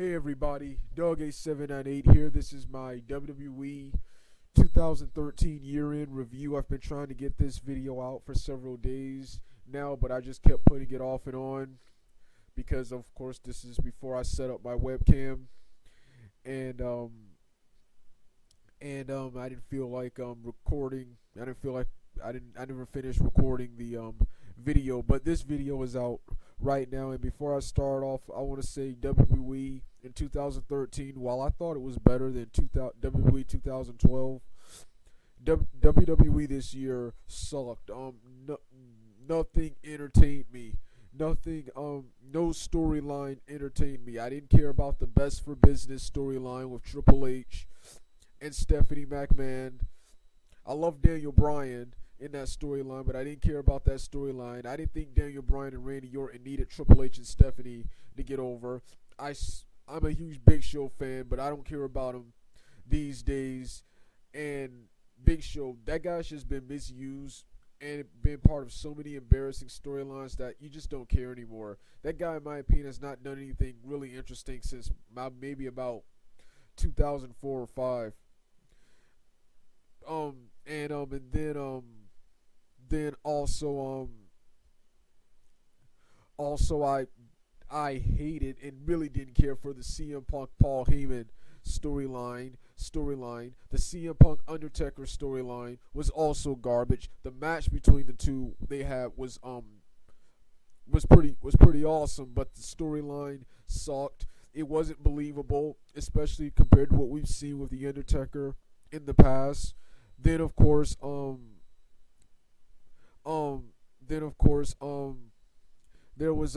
Hey everybody, Doug8798 here. This is my WWE 2013 year-end review. I've been trying to get this video out for several days now, but I just kept putting it off and on because, of course, this is before I set up my webcam, and I didn't feel like recording. I never finished recording the video, but this video is out right now. And before I start off, I want to say WWE in 2013, while I thought it was better than WWE 2012, WWE this year sucked. Nothing entertained me. Nothing. No storyline entertained me. I didn't care about the Best for Business storyline with Triple H and Stephanie McMahon. I love Daniel Bryan in that storyline, but I didn't care about that storyline. I didn't think Daniel Bryan and Randy Orton needed Triple H and Stephanie to get over. I'm a huge Big Show fan, but I don't care about him these days. And Big Show, that guy's just been misused and been part of so many embarrassing storylines that you just don't care anymore. That guy, in my opinion, has not done anything really interesting since maybe about 2004 or 5. Then also I hated and really didn't care for the CM Punk Paul Heyman storyline. The CM Punk Undertaker storyline was also garbage. The match between the two they had was pretty awesome, but the storyline sucked. It wasn't believable, especially compared to what we've seen with the Undertaker in the past. Then of course there was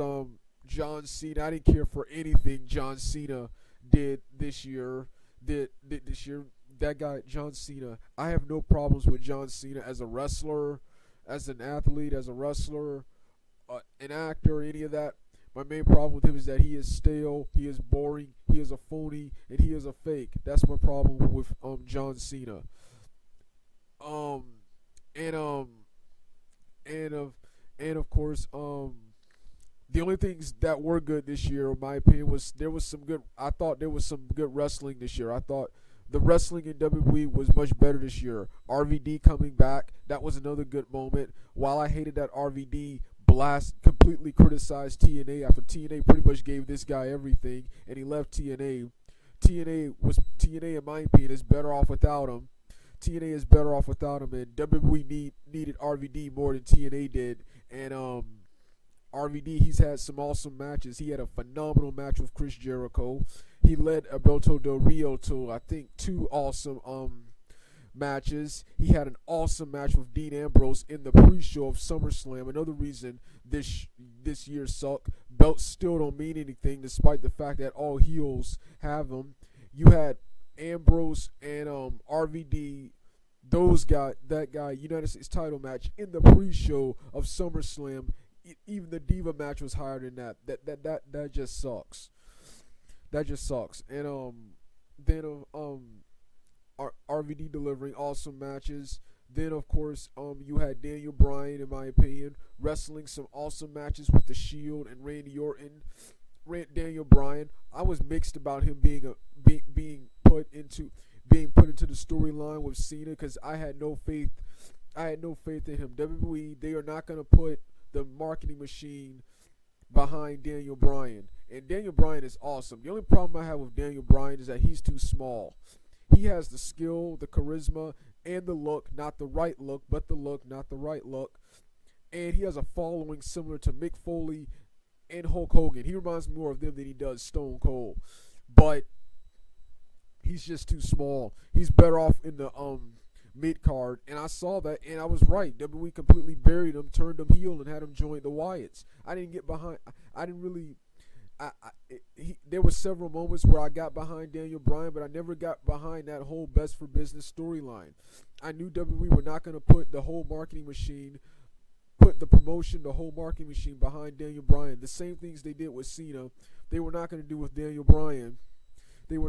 John Cena. I didn't care for anything John Cena did this year. That guy John Cena. I have no problems with John Cena as a wrestler, as an athlete, as a wrestler, an actor, any of that. My main problem with him is that he is stale, he is boring, he is a phony, and he is a fake. That's my problem with John Cena. And of course, the only things that were good this year, in my opinion, I thought there was some good wrestling this year. I thought the wrestling in WWE was much better this year. RVD coming back, that was another good moment. While I hated that RVD completely criticized TNA after TNA pretty much gave this guy everything, and he left TNA. TNA, in my opinion, is better off without him. TNA is better off without him, and WWE needed RVD more than TNA did. And RVD, he's had some awesome matches. He had a phenomenal match with Chris Jericho. He led Alberto Del Rio to, I think, 2 awesome matches. He had an awesome match with Dean Ambrose in the pre-show of SummerSlam. Another reason this year sucked. Belts still don't mean anything, despite the fact that all heels have them. You had Ambrose and RVD, that guy, United States title match in the pre-show of SummerSlam. Even the Diva match was higher than that. That just sucks. That just sucks. And then RVD delivering awesome matches. Then of course you had Daniel Bryan, in my opinion, wrestling some awesome matches with the Shield and Randy Orton. Daniel Bryan, I was mixed about him being put into the storyline with Cena, because I had no faith in him. WWE, they are not going to put the marketing machine behind Daniel Bryan. And Daniel Bryan is awesome. The only problem I have with Daniel Bryan is that he's too small. He has the skill, the charisma, and the look, not the right look, but the look, not the right look. And he has a following similar to Mick Foley and Hulk Hogan. He reminds me more of them than he does Stone Cold. But he's just too small. He's better off in the mid-card, and I saw that, and I was right. WWE completely buried him, turned him heel, and had him join the Wyatts. I didn't get behind. I didn't really. There were several moments where I got behind Daniel Bryan, but I never got behind that whole Best for Business storyline. I knew WWE were not going to put the whole marketing machine, the whole marketing machine behind Daniel Bryan. The same things they did with Cena, they were not going to do with Daniel Bryan. And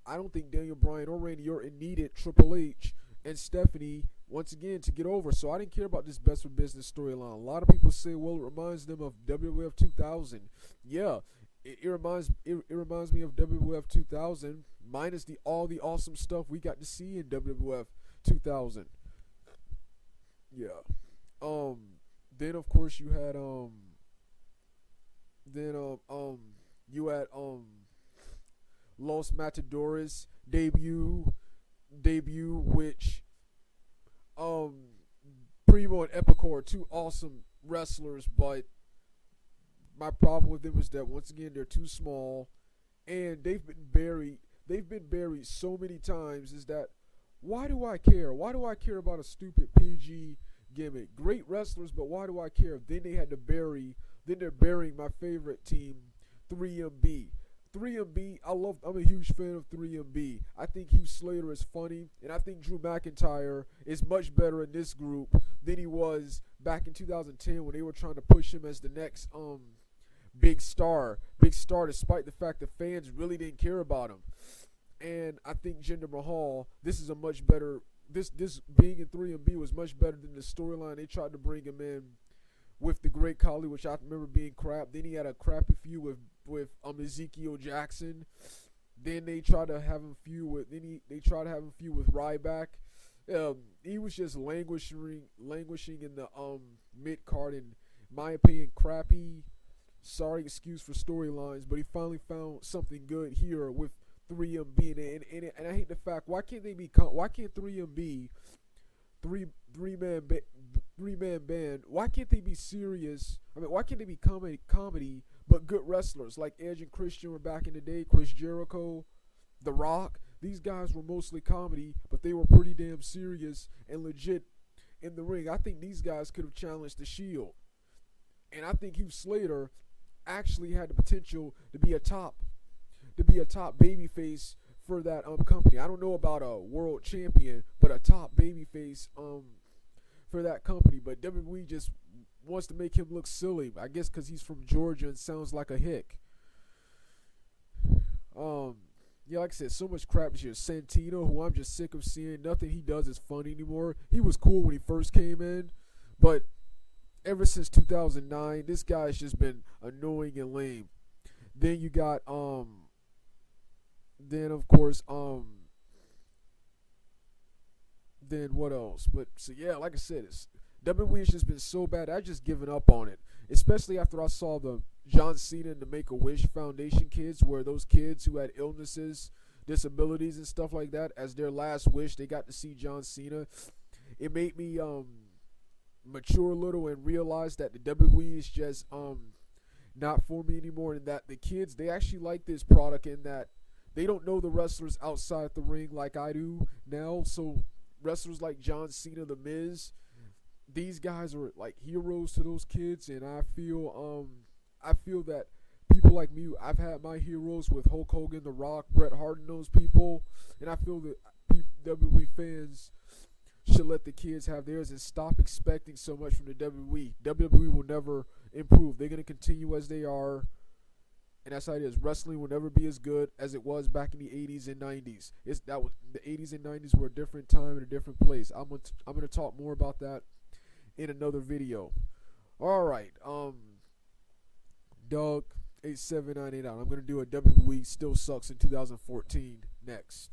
I don't think Daniel Bryan or Randy Orton needed Triple H and Stephanie once again to get over. So I didn't care about this Best for Business storyline. A lot of people say, well, it reminds them of WWF 2000. Yeah, it reminds me of WWF 2000 minus the all the awesome stuff we got to see in WWF 2000. Yeah. Um. Then of course you had then you had Los Matadores debut which um Primo and Epico are two awesome wrestlers, but my problem with them is that once again they're too small and they've been buried so many times. Is that why do I care? Why do I care about a stupid PG gimmick? Great wrestlers, but why do I care? Then they're burying my favorite team, 3MB. 3MB, I'm a huge fan of 3MB. I think Heath Slater is funny, and I think Drew McIntyre is much better in this group than he was back in 2010 when they were trying to push him as the next big star, despite the fact that fans really didn't care about him. And I think Jinder Mahal, this is a much better. This being in 3MB was much better than the storyline they tried to bring him in with the Great Khali, which I remember being crap. Then he had a crappy feud with Ezekiel Jackson. Then they tried to have him feud with Ryback. He was just languishing in the mid card, in my opinion, crappy. Sorry, excuse for storylines, but he finally found something good here with 3MB, and I hate the fact why can't 3MB three man band, why can't they be serious? I mean, why can't they be comedy but good wrestlers like Edge and Christian were back in the day, Chris Jericho, The Rock. These guys were mostly comedy, but they were pretty damn serious and legit in the ring. I think these guys could have challenged the Shield, and I think Heath Slater actually had the potential to be a top babyface for that company. I don't know about a world champion, but a top babyface for that company. But WWE just wants to make him look silly, I guess because he's from Georgia and sounds like a hick. Yeah, like I said, so much crap this year. Santino, who I'm just sick of seeing. Nothing he does is funny anymore. He was cool when he first came in, but ever since 2009, this guy's just been annoying and lame. Then you got then of course then what else? But so yeah, like I said, it's WWE has just been so bad. I just given up on it, especially after I saw the John Cena and the Make-A-Wish Foundation kids, where those kids who had illnesses, disabilities, and stuff like that, as their last wish, they got to see John Cena. It made me mature a little and realize that the WWE is just not for me anymore, and that the kids, they actually like this product, and that they don't know the wrestlers outside the ring like I do now. So wrestlers like John Cena, The Miz, these guys are like heroes to those kids, and I feel that people like me, I've had my heroes with Hulk Hogan, The Rock, Bret Hart, and those people, and I feel that WWE fans should let the kids have theirs and stop expecting so much from the WWE. WWE will never improve. They're going to continue as they are, and that's how it is. Wrestling will never be as good as it was back in the 80s and 90s. The 80s and 90s were a different time and a different place. I'm going to talk more about that in another video. All right, Doug 87989. I'm going to do a WWE Still Sucks in 2014 next.